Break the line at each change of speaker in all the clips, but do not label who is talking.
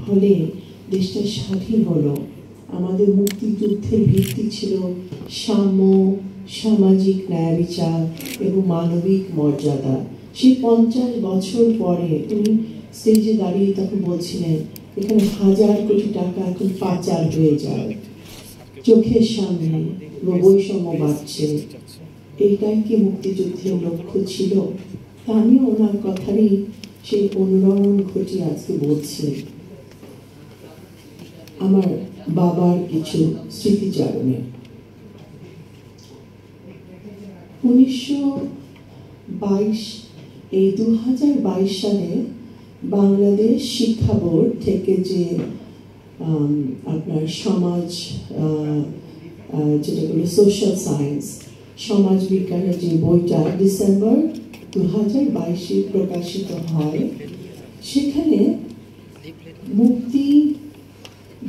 ফলে দেশটা স্বাধীন হলো। আমাদের মুক্তিযুদ্ধের ভিত্তি ছিল সাম্য, সামাজিক ন্যায় বিচার এবং মানবিক মর্যাদা। সেই 50 বছর পরে উনি স্টেজে দাঁড়িয়ে তখন বলছিলেন এখানে 1000 কোটি টাকা এখন পাচার হয়ে যায়, চোখের সামনে বৈষম্য বাড়ছে। এইটাই কি মুক্তিযুদ্ধের লক্ষ্য ছিল? তা আমিও ওনার কথারই সেই অনুরণন ঘটিয়ে আজকে বলছি। আমার বাবার কিছু স্মৃতিচারণে 2022 সালে বাংলাদেশ শিক্ষা বোর্ড থেকে যে আপনার সমাজ যেটা বলে সোশ্যাল সায়েন্স, সমাজ বিজ্ঞানের যে বইটা ডিসেম্বর 2022 প্রকাশিত হয়, সেখানে মুক্তি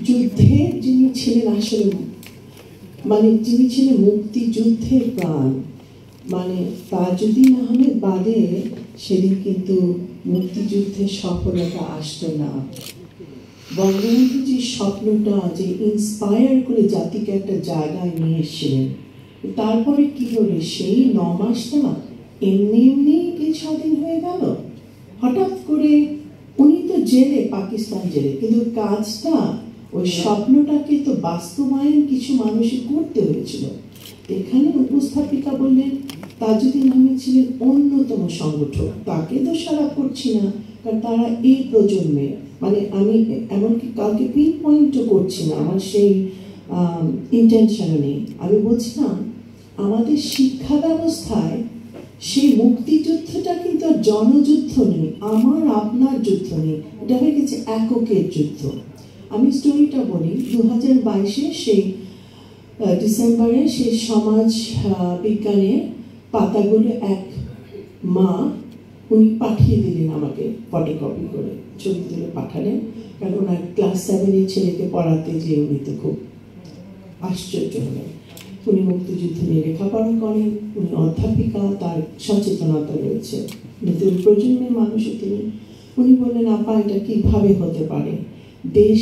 যুদ্ধে যিনি ছিলেন আসলে যিনি ছিলেন মুক্তিযুদ্ধের প্রাণ তাজউদ্দীন আহমেদ বাদে সেদিন কিন্তু মুক্তিযুদ্ধের সফলতা আসতো না। বঙ্গবন্ধু যে স্বপ্নটা যে ইন্সপায়ার করে জাতিকে একটা জায়গায় নিয়ে এসেছিলেন, তারপরে কি হলো? সেই 9 মাসটা এমনি কি স্বাধীন হয়ে গেল? হঠাৎ করে উনি তো জেলে, পাকিস্তান জেলে, কিন্তু কাজটা ওই স্বপ্নটাকে তো বাস্তবায়ন কিছু মানুষই করতে হয়েছিল। এখানে উপস্থাপিকা বললেন তাজউদ্দীন আহমেদ ছিলেন অন্যতম সংগঠক। তাকে দোষারোপ করছি না, কারণ তারা এই প্রজন্মে, আমি এমনকি কাউকে পিন পয়েন্টও করছি না, আমার সেই ইন্টেনশনও নেই। আমি বলছিলাম আমাদের শিক্ষা ব্যবস্থায় সেই মুক্তিযুদ্ধটা কিন্তু আর জনযুদ্ধ নেই, আমার আপনার যুদ্ধ নেই, এটা হয়ে গেছে এককের যুদ্ধ। আমি স্টোরিটা বলি। 2022 সেই ডিসেম্বরে সেই সমাজ বিজ্ঞানের পাতাগুলো এক মা উনি পাঠিয়ে দিলেন আমাকে, ফটোকপি করে ছবি তুলে পাঠালেন। কারণ ওনার ক্লাস 7-এর ছেলেকে পড়াতে যে উনি তো খুব আশ্চর্য হলেন। উনি মুক্তিযুদ্ধ নিয়ে লেখাপড়া করেন, উনি অধ্যাপিকা, তার সচেতনতা রয়েছে, নতুন প্রজন্মের মানুষও তিনি। উনি বললেন আপা এটা কিভাবে হতে পারে? দেশ